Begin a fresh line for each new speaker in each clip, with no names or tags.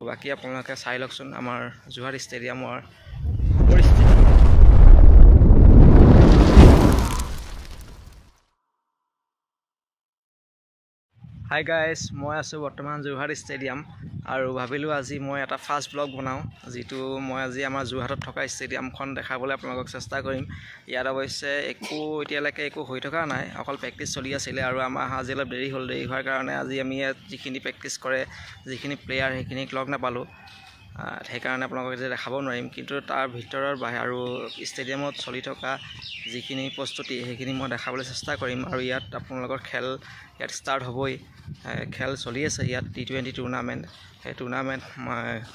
বাকি আপোনালোকে চাই লওকচোন আমাৰ যোৰহাট ষ্টেডিয়ামৰ পৰিস্থিতি। হাই গাইজ, মই আছোঁ বৰ্তমান যোৰহাট ষ্টেডিয়াম আৰু ভাবিলোঁ আজি মই এটা ফাৰ্ষ্ট ব্লগ বনাওঁ, যিটো মই আজি আমাৰ যোৰহাটত থকা ষ্টেডিয়ামখন দেখাবলৈ আপোনালোকক চেষ্টা কৰিম। ইয়াত অৱশ্যে এতিয়ালৈকে একো হৈ থকা নাই, অকল প্ৰেক্টিছ চলি আছিলে আৰু আমাৰ আজি অলপ দেৰি হোৱাৰ কাৰণে আজি আমি ইয়াত যিখিনি প্ৰেক্টিছ কৰে যিখিনি প্লেয়াৰ সেইখিনিক লগ নাপালোঁ, সেইকাৰণে আপোনালোকক এতিয়া দেখাব নোৱাৰিম। কিন্তু তাৰ ভিতৰৰ আৰু ষ্টেডিয়ামত চলি থকা যিখিনি প্ৰস্তুতি সেইখিনি মই দেখাবলৈ চেষ্টা কৰিম। আৰু ইয়াত আপোনালোকৰ খেল ইয়াত ষ্টাৰ্ট হ'বই, খেল চলি আছে ইয়াত T20 টুৰ্ণামেণ্ট। সেই টুৰ্ণামেণ্ট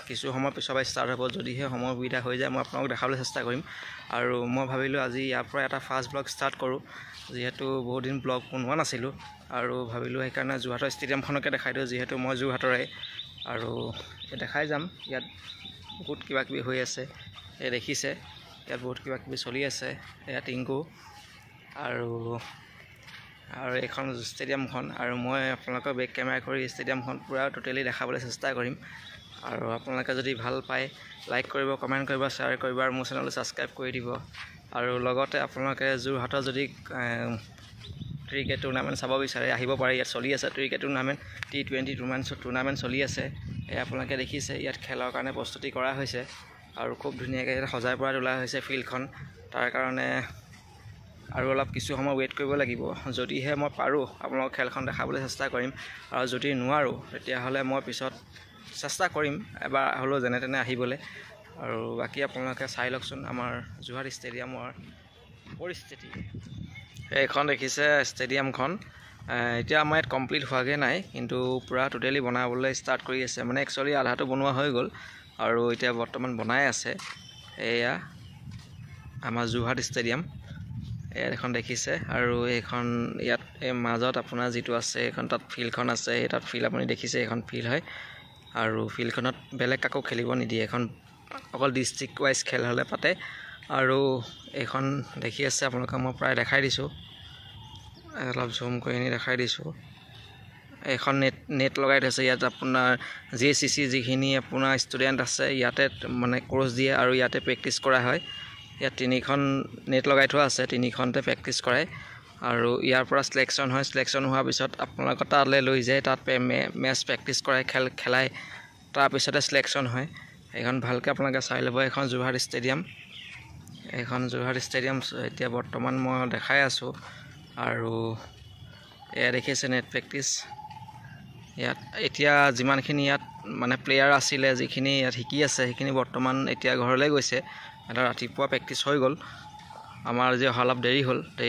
কিছু সময় পিছৰ পৰা ষ্টাৰ্ট হ'ব। যদিহে সময় সুবিধা হৈ যায় মই আপোনালোকক দেখাবলৈ চেষ্টা কৰিম। আৰু মই ভাবিলোঁ আজি ইয়াৰ পৰা এটা ফাৰ্ষ্ট ব্লগ ষ্টাৰ্ট কৰোঁ, যিহেতু বহুত দিন ব্লগ বনোৱা নাছিলোঁ আৰু ভাবিলোঁ সেইকাৰণে যোৰহাটৰ ষ্টেডিয়ামখনকে দেখাই দিওঁ, যিহেতু মই যোৰহাটৰে আৰু দেখাই যাম। ইয়াত বহুত কিবাকিবি হৈ আছে, এই দেখিছে ইয়াত বহুত কিবাকিবি চলি আছে। এয়া টিংকু আৰু এইখন ষ্টেডিয়ামখন, আৰু মই আপোনালোকৰ বেক কেমেৰা কৰি ষ্টেডিয়ামখন পূৰা টোটেলি দেখাবলৈ চেষ্টা কৰিম। আৰু আপোনালোকে যদি ভাল পায় লাইক কৰিব, কমেণ্ট কৰিব, শ্বেয়াৰ কৰিব আৰু মোৰ চেনেলটো ছাবস্ক্ৰাইব কৰি দিব। আৰু লগতে আপোনালোকে যোৰহাটৰ যদি ক্ৰিকেট টুৰ্ণামেণ্ট চাব বিচাৰে আহিব পাৰে। ইয়াত চলি আছে ক্ৰিকেট টুৰ্ণামেণ্ট, T20 টুৰ্ণামেণ্ট চলি আছে। এই আপোনালোকে দেখিছে ইয়াত খেলৰ কাৰণে প্ৰস্তুতি কৰা হৈছে আৰু খুব ধুনীয়াকৈ ইয়াত সজাই পৰাই তোলা হৈছে ফিল্ডখন। তাৰ কাৰণে আৰু অলপ কিছু সময় ৱেইট কৰিব লাগিব। যদিহে মই পাৰোঁ আপোনালোকক খেলখন দেখাবলৈ চেষ্টা কৰিম, আৰু যদি নোৱাৰোঁ তেতিয়াহ'লে মই পিছত চেষ্টা কৰিম এবাৰ হ'লেও যেনে তেনে আহিবলৈ। আৰু বাকী আপোনালোকে চাই লওকচোন আমাৰ যোৰহাট ষ্টেডিয়ামৰ পৰিস্থিতি। এইখন দেখিছে ষ্টেডিয়ামখন, এতিয়া আমাৰ ইয়াত কমপ্লিট হোৱাগৈ নাই, কিন্তু পূৰা টোটেলি বনাবলৈ ষ্টাৰ্ট কৰি আছে। মানে একচুৱেলি আধাটো বনোৱা হৈ গ'ল আৰু এতিয়া বৰ্তমান বনাই আছে। এয়া আমাৰ যোৰহাট ষ্টেডিয়াম, ইয়াত এখন দেখিছে। আৰু এইখন ইয়াত এই মাজত আপোনাৰ যিটো আছে এইখন তাত ফিল্ডখন আছে, সেই তাত ফিল্ড আপুনি দেখিছে এইখন ফিল্ড হয়। আৰু ফিল্ডখনত বেলেগ কাকো খেলিব নিদিয়ে, এখন অকল ডিষ্ট্ৰিক্ট ৱাইজ খেল হ'লে পাতে। আৰু এইখন দেখি আছে আপোনালোকক মই প্ৰায় দেখাই দিছোঁ, অলপ জুম কৰি আনি দেখাই দিছোঁ। এইখন নেট লগাই থৈছে। ইয়াত আপোনাৰ JCC যিখিনি আপোনাৰ ষ্টুডেণ্ট আছে ইয়াতে মানে কোৰ্চ দিয়ে আৰু ইয়াতে প্ৰেক্টিছ কৰা হয়। ইয়াত 3খন নেট লগাই থোৱা আছে, 3খনতে প্ৰেক্টিছ কৰায়। আৰু ইয়াৰ পৰা চিলেকশ্যন হয়, চিলেকশ্যন হোৱাৰ পিছত আপোনালোকৰ তালৈ লৈ যায়, তাত মেটচ প্ৰেক্টিছ কৰাই খেলাই, তাৰপিছতে চিলেকশ্যন হয়। এইখন ভালকৈ আপোনালোকে চাই ল'ব। এইখন যোৰহাট ষ্টেডিয়াম, এইখন যোৰহাট ষ্টেডিয়াম এতিয়া বৰ্তমান মই দেখাই আছোঁ। আৰু এয়া দেখিছে নেট প্ৰেক্টিছ। ইয়াত এতিয়া যিমানখিনি ইয়াত মানে প্লেয়াৰ আছিলে, যিখিনি ইয়াত শিকি আছে সেইখিনি বৰ্তমান এতিয়া ঘৰলৈ গৈছে। এটা ৰাতিপুৱা প্ৰেক্টিছ হৈ গ'ল, আমাৰ আজি অহা অলপ দেৰি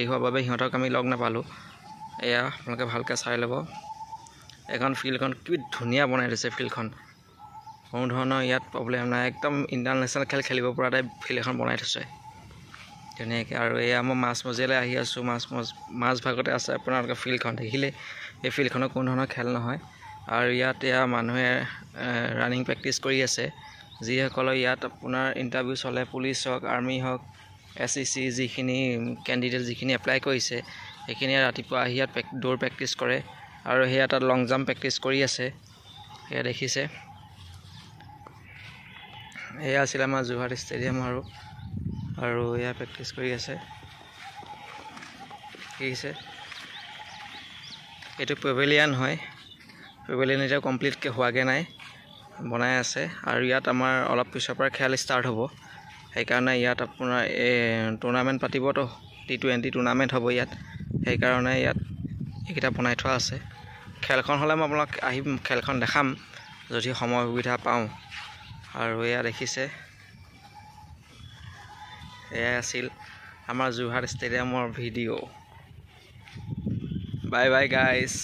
হোৱাৰ বাবে সিহঁতক আমি লগ নাপালোঁ। এয়া আপোনালোকে ভালকৈ চাই ল'ব। এইখন ফিল্ডখন কি ধুনীয়া বনাই দিছে ফিল্ডখন, কোনো ধৰণৰ ইয়াত প্ৰব্লেম নাই, একদম ইণ্টাৰনেশ্যনেল খেল খেলিব পৰা টাইপ ফিল্ড এখন বনাই থৈছে ধুনীয়াকৈ। আৰু এয়া মই মাজমজিয়ালৈ আহি আছোঁ, মাজভাগতে আছে আপোনালোকে ফিল্ডখন দেখিলে। এই ফিল্ডখনত কোনো ধৰণৰ খেল নহয়। আৰু ইয়াত এয়া মানুহে ৰানিং প্ৰেক্টিছ কৰি আছে, যিসকলৰ ইয়াত আপোনাৰ ইণ্টাৰভিউ চলে, পুলিচ হওক, আৰ্মি হওক, SEC যিখিনি কেণ্ডিডেট যিখিনি এপ্লাই কৰিছে সেইখিনি ৰাতিপুৱা আহি ইয়াত দৌৰ প্ৰেক্টিছ কৰে। আৰু সেয়া তাত লং জাম্প প্ৰেক্টিছ কৰি আছে, সেয়া দেখিছে। এয়া আছিলে আমাৰ যোৰহাট ষ্টেডিয়াম আৰু এয়া প্ৰেক্টিছ কৰি আছে, দেখিছে। এইটো পেভিলিয়ান হয়, পেভিলিয়ান এতিয়া কমপ্লিটকৈ হোৱাগৈ নাই, বনাই আছে। আৰু ইয়াত আমাৰ অলপ পিছৰ পৰা খেল ষ্টাৰ্ট হ'ব, সেইকাৰণে ইয়াত আপোনাৰ টুৰ্ণামেণ্ট পাতিবতো, T20 টুৰ্ণামেণ্ট হ'ব ইয়াত, সেইকাৰণে ইয়াত এইকেইটা বনাই থোৱা আছে। খেলখন হ'লে মই আপোনাক খেলখন দেখাম যদি সময় সুবিধা পাওঁ। আৰু এয়া দেখিছে, এয়াই আছিল আমাৰ যোৰহাট ষ্টেডিয়ামৰ ভিডিঅ'। Bye bye guys.